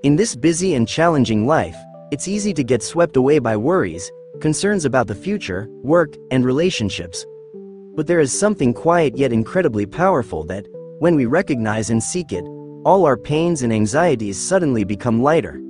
In this busy and challenging life, it's easy to get swept away by worries, concerns about the future, work, and relationships. But there is something quiet yet incredibly powerful that, when we recognize and seek it, all our pains and anxieties suddenly become lighter.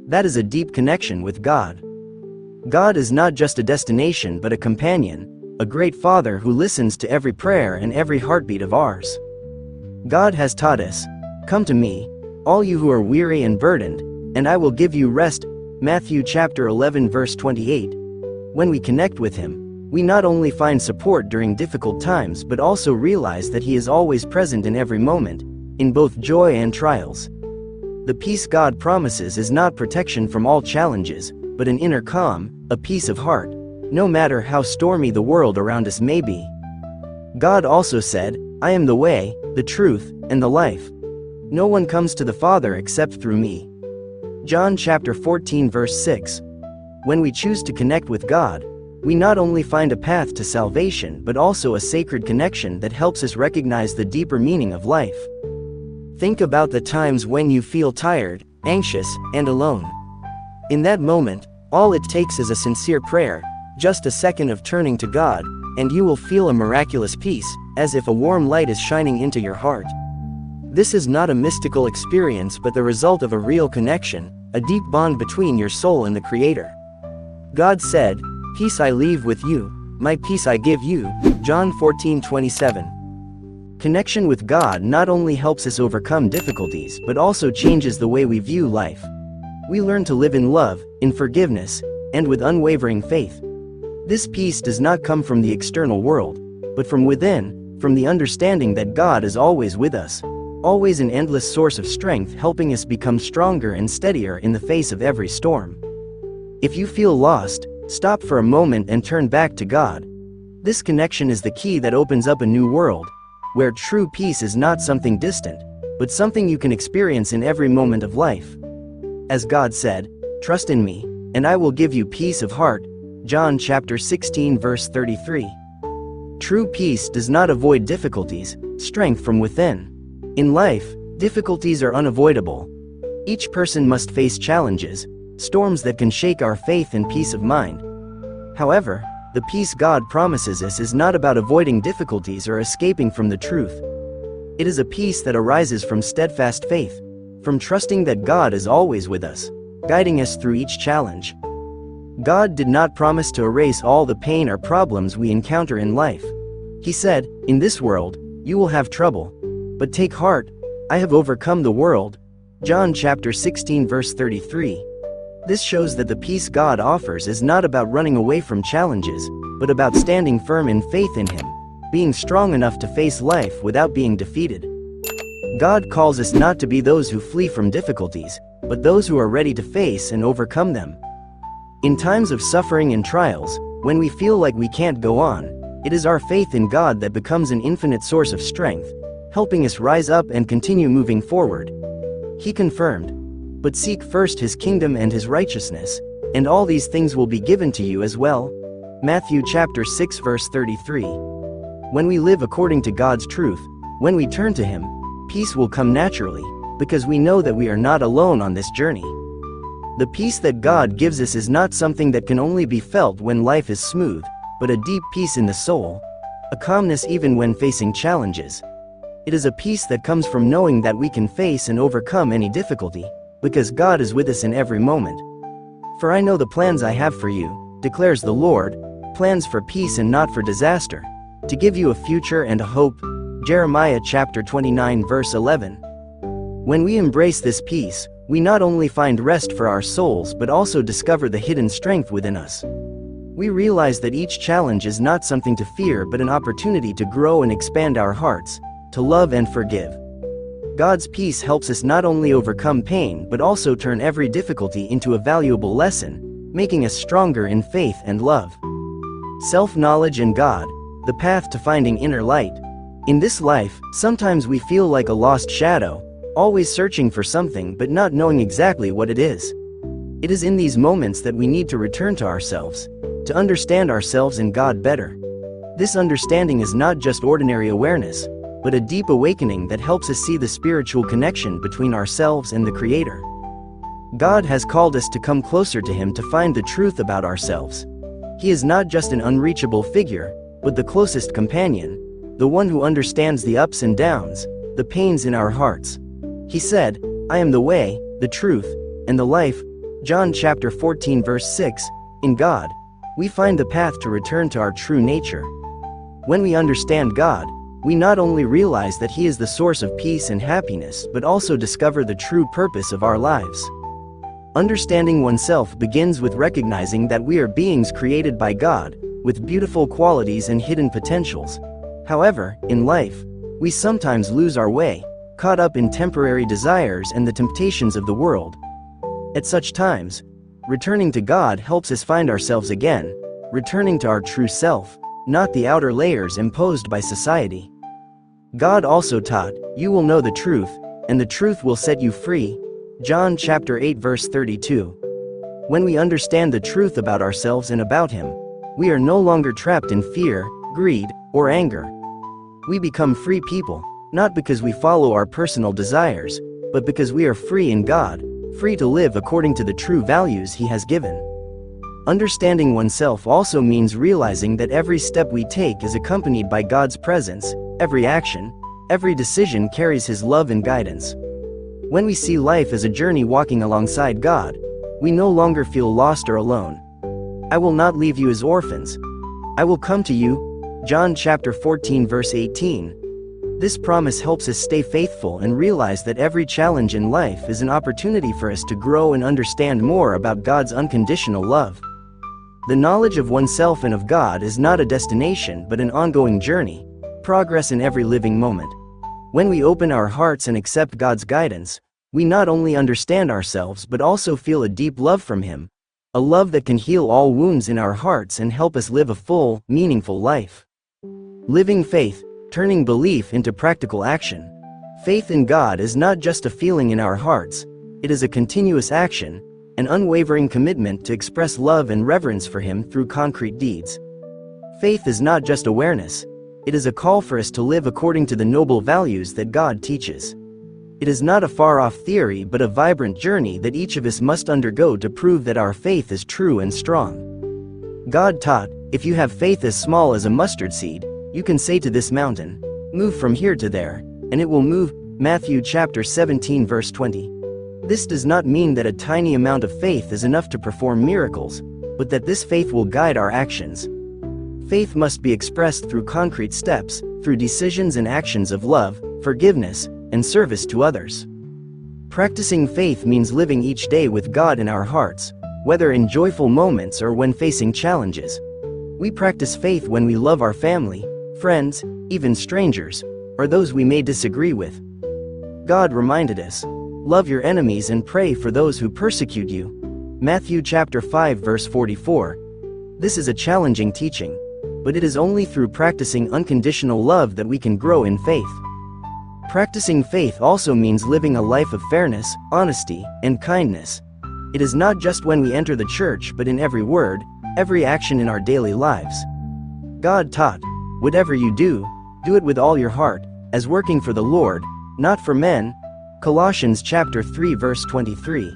That is a deep connection with God. God is not just a destination but a companion, a great Father who listens to every prayer and every heartbeat of ours. God has taught us, "Come to me, all you who are weary and burdened, and I will give you rest." Matthew chapter 11 verse 28. When we connect with Him, we not only find support during difficult times but also realize that He is always present in every moment, in both joy and trials. The peace God promises is not protection from all challenges, but an inner calm, a peace of heart, no matter how stormy the world around us may be. God also said, "I am the way, the truth, and the life. No one comes to the Father except through me." John chapter 14 verse 6. When we choose to connect with God, we not only find a path to salvation but also a sacred connection that helps us recognize the deeper meaning of life. Think about the times when you feel tired, anxious, and alone. In that moment, all it takes is a sincere prayer, just a second of turning to God, and you will feel a miraculous peace, as if a warm light is shining into your heart. This is not a mystical experience but the result of a real connection, a deep bond between your soul and the Creator. God said, "Peace I leave with you, my peace I give you." John 14:27. Connection with God not only helps us overcome difficulties but also changes the way we view life. We learn to live in love, in forgiveness, and with unwavering faith. This peace does not come from the external world, but from within, from the understanding that God is always with us, always an endless source of strength helping us become stronger and steadier in the face of every storm. If you feel lost, stop for a moment and turn back to God. This connection is the key that opens up a new world, where true peace is not something distant, but something you can experience in every moment of life. As God said, "Trust in me, and I will give you peace of heart." John chapter 16 verse 33. True peace does not avoid difficulties, strength from within. In life, difficulties are unavoidable. Each person must face challenges, storms that can shake our faith and peace of mind. However, the peace God promises us is not about avoiding difficulties or escaping from the truth. It is a peace that arises from steadfast faith, from trusting that God is always with us, guiding us through each challenge. God did not promise to erase all the pain or problems we encounter in life. He said, "In this world, you will have trouble. But take heart, I have overcome the world." John chapter 16 verse 33. This shows that the peace God offers is not about running away from challenges, but about standing firm in faith in Him, being strong enough to face life without being defeated. God calls us not to be those who flee from difficulties, but those who are ready to face and overcome them. In times of suffering and trials, when we feel like we can't go on, it is our faith in God that becomes an infinite source of strength, helping us rise up and continue moving forward. He confirmed, "But seek first His kingdom and His righteousness, and all these things will be given to you as well." Matthew chapter 6 verse 33. When we live according to God's truth, when we turn to Him, peace will come naturally, because we know that we are not alone on this journey. The peace that God gives us is not something that can only be felt when life is smooth, but a deep peace in the soul, a calmness even when facing challenges. It is a peace that comes from knowing that we can face and overcome any difficulty, because God is with us in every moment. "For I know the plans I have for you, declares the Lord, plans for peace and not for disaster, to give you a future and a hope." Jeremiah chapter 29 verse 11. When we embrace this peace, we not only find rest for our souls but also discover the hidden strength within us. We realize that each challenge is not something to fear but an opportunity to grow and expand our hearts, to love and forgive. God's peace helps us not only overcome pain but also turn every difficulty into a valuable lesson, making us stronger in faith and love. Self-knowledge and God, the path to finding inner light. In this life, sometimes we feel like a lost shadow, always searching for something but not knowing exactly what it is. It is in these moments that we need to return to ourselves, to understand ourselves and God better. This understanding is not just ordinary awareness, but a deep awakening that helps us see the spiritual connection between ourselves and the Creator. God has called us to come closer to Him to find the truth about ourselves. He is not just an unreachable figure, but the closest companion, the one who understands the ups and downs, the pains in our hearts. He said, "I am the way, the truth, and the life." John chapter 14 verse 6. In God, we find the path to return to our true nature. When we understand God, we not only realize that He is the source of peace and happiness, but also discover the true purpose of our lives. Understanding oneself begins with recognizing that we are beings created by God, with beautiful qualities and hidden potentials. However, in life, we sometimes lose our way, caught up in temporary desires and the temptations of the world. At such times, returning to God helps us find ourselves again, returning to our true self, not the outer layers imposed by society. God also taught, "You will know the truth, and the truth will set you free." John chapter 8 verse 32. When we understand the truth about ourselves and about Him, we are no longer trapped in fear, greed, or anger. We become free people, not because we follow our personal desires, but because we are free in God, free to live according to the true values He has given. Understanding oneself also means realizing that every step we take is accompanied by God's presence, every action, every decision carries His love and guidance. When we see life as a journey walking alongside God, we no longer feel lost or alone. "I will not leave you as orphans. I will come to you." John chapter 14 verse 18. This promise helps us stay faithful and realize that every challenge in life is an opportunity for us to grow and understand more about God's unconditional love. The knowledge of oneself and of God is not a destination but an ongoing journey, progress in every living moment. When we open our hearts and accept God's guidance, we not only understand ourselves but also feel a deep love from Him, a love that can heal all wounds in our hearts and help us live a full, meaningful life. Living faith, turning belief into practical action. Faith in God is not just a feeling in our hearts, it is a continuous action, an unwavering commitment to express love and reverence for Him through concrete deeds. Faith is not just awareness, it is a call for us to live according to the noble values that God teaches. It is not a far-off theory but a vibrant journey that each of us must undergo to prove that our faith is true and strong. God taught, "If you have faith as small as a mustard seed, you can say to this mountain, 'Move from here to there,' and it will move." Matthew chapter 17 verse 20. This does not mean that a tiny amount of faith is enough to perform miracles, but that this faith will guide our actions. Faith must be expressed through concrete steps, through decisions and actions of love, forgiveness, and service to others. Practicing faith means living each day with God in our hearts, whether in joyful moments or when facing challenges. We practice faith when we love our family, friends, even strangers, or those we may disagree with. God reminded us, "Love your enemies and pray for those who persecute you." Matthew chapter 5 verse 44. This is a challenging teaching, but it is only through practicing unconditional love that we can grow in faith. Practicing faith also means living a life of fairness, honesty, and kindness. It is not just when we enter the church but in every word, every action in our daily lives. God taught, "Whatever you do, do it with all your heart, as working for the Lord, not for men." Colossians chapter 3 verse 23.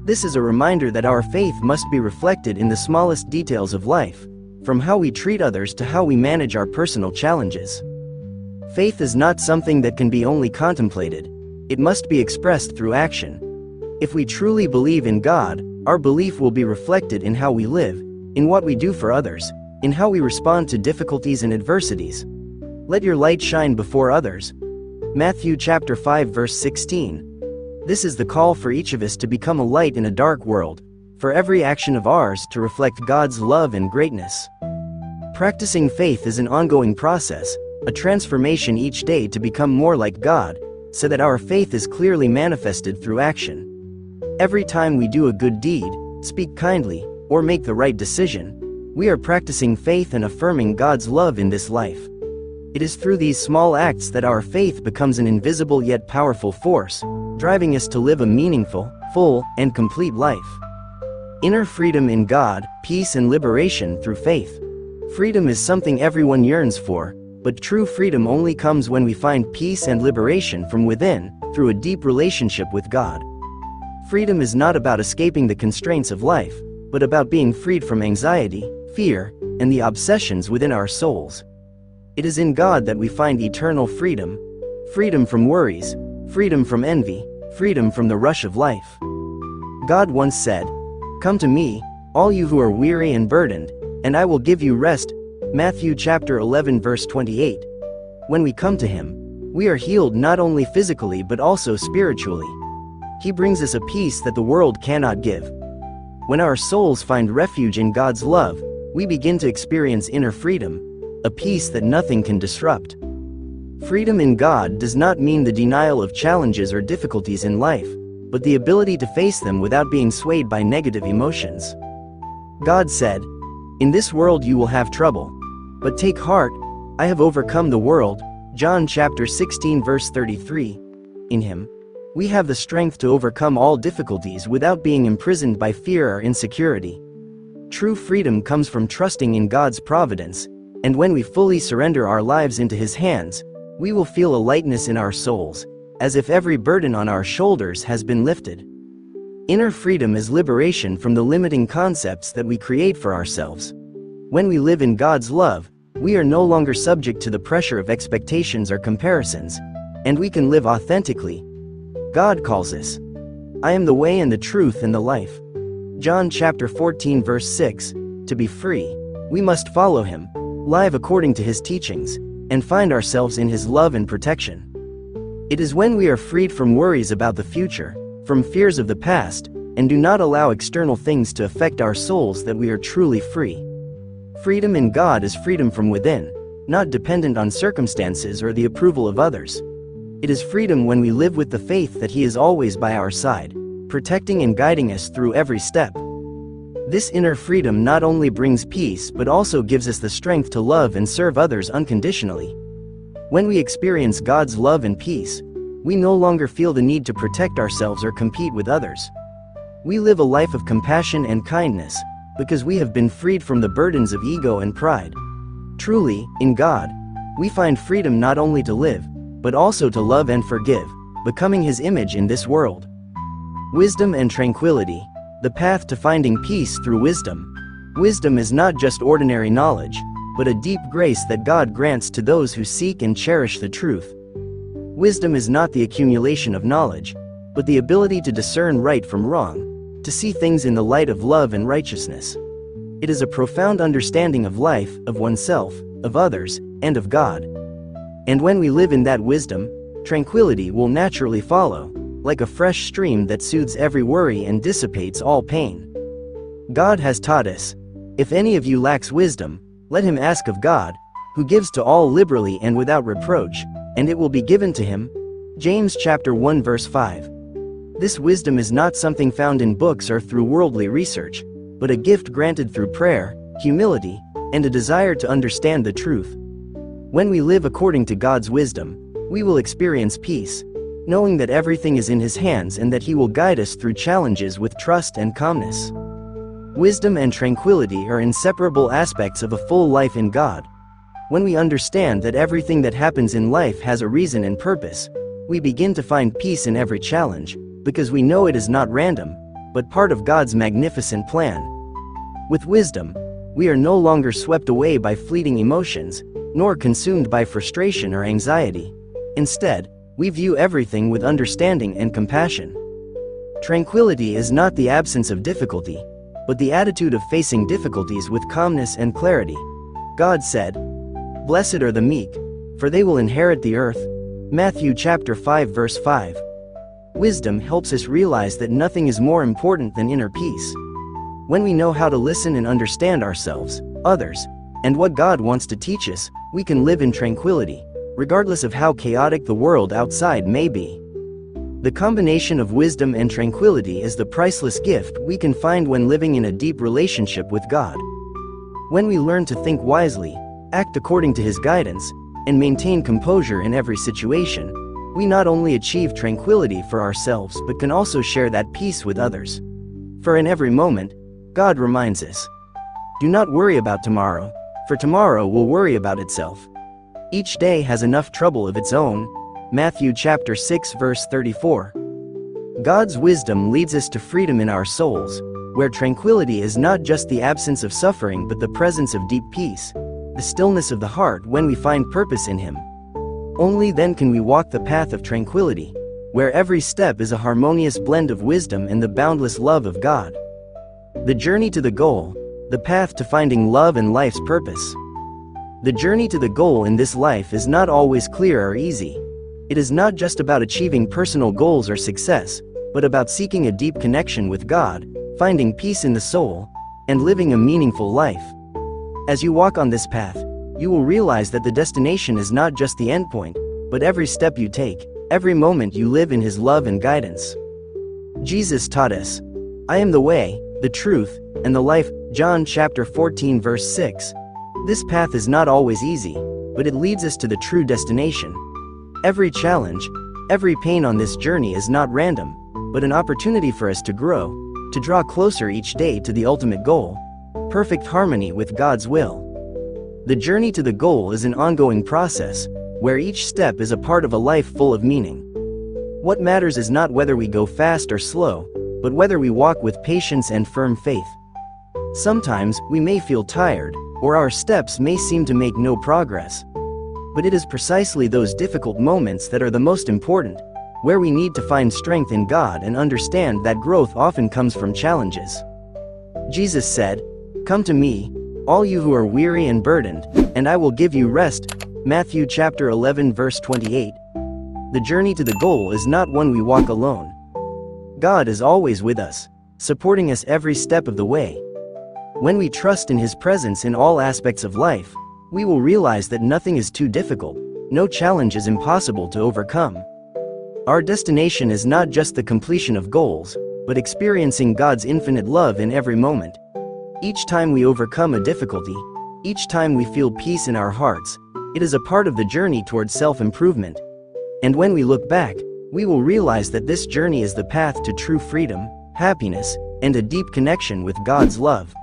This is a reminder that our faith must be reflected in the smallest details of life, from how we treat others to how we manage our personal challenges. Faith is not something that can be only contemplated, it must be expressed through action. If we truly believe in God, our belief will be reflected in how we live, in what we do for others, in how we respond to difficulties and adversities. "Let your light shine before others." Matthew chapter 5 verse 16. This is the call for each of us to become a light in a dark world, for every action of ours to reflect God's love and greatness. Practicing faith is an ongoing process, a transformation each day to become more like God, so that our faith is clearly manifested through action. Every time we do a good deed, speak kindly, or make the right decision, we are practicing faith and affirming God's love in this life. It is through these small acts that our faith becomes an invisible yet powerful force, driving us to live a meaningful, full, and complete life. Inner freedom in God, peace and liberation through faith. Freedom is something everyone yearns for, but true freedom only comes when we find peace and liberation from within, through a deep relationship with God. Freedom is not about escaping the constraints of life, but about being freed from anxiety, fear, and the obsessions within our souls. It is in God that we find eternal freedom, freedom from worries, freedom from envy, freedom from the rush of life. God once said, "Come to me, all you who are weary and burdened, and I will give you rest." Matthew chapter 11 verse 28. When we come to Him, we are healed not only physically but also spiritually. He brings us a peace that the world cannot give. When our souls find refuge in God's love, we begin to experience inner freedom, a peace that nothing can disrupt. Freedom in God does not mean the denial of challenges or difficulties in life, but the ability to face them without being swayed by negative emotions. God said, "In this world you will have trouble. But take heart, I have overcome the world." John chapter 16 verse 33. In Him, we have the strength to overcome all difficulties without being imprisoned by fear or insecurity. True freedom comes from trusting in God's providence, and when we fully surrender our lives into His hands, we will feel a lightness in our souls, as if every burden on our shoulders has been lifted. Inner freedom is liberation from the limiting concepts that we create for ourselves. When we live in God's love, we are no longer subject to the pressure of expectations or comparisons, and we can live authentically. God calls us, "I am the way and the truth and the life." John chapter 14 verse 6. To be free, we must follow Him, live according to His teachings, and find ourselves in His love and protection. It is when we are freed from worries about the future, from fears of the past, and do not allow external things to affect our souls that we are truly free. Freedom in God is freedom from within, not dependent on circumstances or the approval of others. It is freedom when we live with the faith that He is always by our side, protecting and guiding us through every step. This inner freedom not only brings peace but also gives us the strength to love and serve others unconditionally. When we experience God's love and peace, we no longer feel the need to protect ourselves or compete with others. We live a life of compassion and kindness, because we have been freed from the burdens of ego and pride. Truly, in God, we find freedom not only to live, but also to love and forgive, becoming His image in this world. Wisdom and tranquility, the path to finding peace through wisdom. Wisdom is not just ordinary knowledge, but a deep grace that God grants to those who seek and cherish the truth. Wisdom is not the accumulation of knowledge, but the ability to discern right from wrong, to see things in the light of love and righteousness. It is a profound understanding of life, of oneself, of others, and of God. And when we live in that wisdom, tranquility will naturally follow, like a fresh stream that soothes every worry and dissipates all pain. God has taught us, "If any of you lacks wisdom, let him ask of God, who gives to all liberally and without reproach, and it will be given to him." James chapter 1 verse 5. This wisdom is not something found in books or through worldly research, but a gift granted through prayer, humility, and a desire to understand the truth. When we live according to God's wisdom, we will experience peace, knowing that everything is in His hands and that He will guide us through challenges with trust and calmness. Wisdom and tranquility are inseparable aspects of a full life in God. When we understand that everything that happens in life has a reason and purpose, we begin to find peace in every challenge, because we know it is not random, but part of God's magnificent plan. With wisdom, we are no longer swept away by fleeting emotions, nor consumed by frustration or anxiety. Instead, we view everything with understanding and compassion. Tranquility is not the absence of difficulty, but the attitude of facing difficulties with calmness and clarity. God said, "Blessed are the meek, for they will inherit the earth." Matthew chapter 5 verse 5. Wisdom helps us realize that nothing is more important than inner peace. When we know how to listen and understand ourselves, others, and what God wants to teach us, we can live in tranquility, regardless of how chaotic the world outside may be. The combination of wisdom and tranquility is the priceless gift we can find when living in a deep relationship with God. When we learn to think wisely, act according to His guidance, and maintain composure in every situation, we not only achieve tranquility for ourselves but can also share that peace with others. For in every moment, God reminds us, "Do not worry about tomorrow, for tomorrow will worry about itself. Each day has enough trouble of its own." Matthew chapter 6 verse 34. God's wisdom leads us to freedom in our souls, where tranquility is not just the absence of suffering but the presence of deep peace, the stillness of the heart when we find purpose in Him. Only then can we walk the path of tranquility, where every step is a harmonious blend of wisdom and the boundless love of God. The journey to the goal, the path to finding love and life's purpose. The journey to the goal in this life is not always clear or easy. It is not just about achieving personal goals or success, but about seeking a deep connection with God, finding peace in the soul, and living a meaningful life. As you walk on this path, you will realize that the destination is not just the endpoint, but every step you take, every moment you live in His love and guidance. Jesus taught us, "I am the way, the truth, and the life," John chapter 14 verse 6. This path is not always easy, but it leads us to the true destination. Every challenge, every pain on this journey is not random, but an opportunity for us to grow, to draw closer each day to the ultimate goal, perfect harmony with God's will. The journey to the goal is an ongoing process, where each step is a part of a life full of meaning. What matters is not whether we go fast or slow, but whether we walk with patience and firm faith. Sometimes we may feel tired, or our steps may seem to make no progress. But it is precisely those difficult moments that are the most important, where we need to find strength in God and understand that growth often comes from challenges. Jesus said, "Come to me, all you who are weary and burdened, and I will give you rest." Matthew chapter 11 verse 28. The journey to the goal is not one we walk alone. God is always with us, supporting us every step of the way. When we trust in His presence in all aspects of life, we will realize that nothing is too difficult, no challenge is impossible to overcome. Our destination is not just the completion of goals, but experiencing God's infinite love in every moment. Each time we overcome a difficulty, each time we feel peace in our hearts, it is a part of the journey towards self-improvement. And when we look back, we will realize that this journey is the path to true freedom, happiness, and a deep connection with God's love.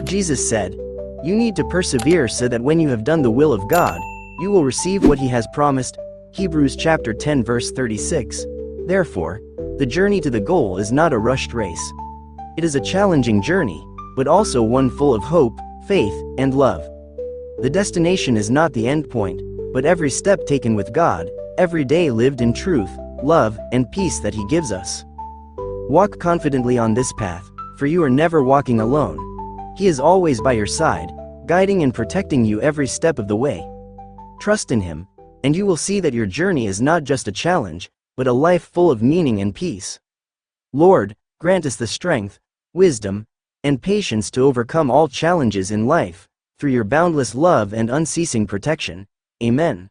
Jesus said, "You need to persevere so that when you have done the will of God, you will receive what He has promised." Hebrews chapter 10 verse 36. Therefore, the journey to the goal is not a rushed race. It is a challenging journey, but also one full of hope, faith, and love. The destination is not the end point, but every step taken with God, every day lived in truth, love, and peace that He gives us. Walk confidently on this path, for you are never walking alone. He is always by your side, guiding and protecting you every step of the way. Trust in Him, and you will see that your journey is not just a challenge, but a life full of meaning and peace. Lord, grant us the strength, wisdom, and patience to overcome all challenges in life, through your boundless love and unceasing protection. Amen.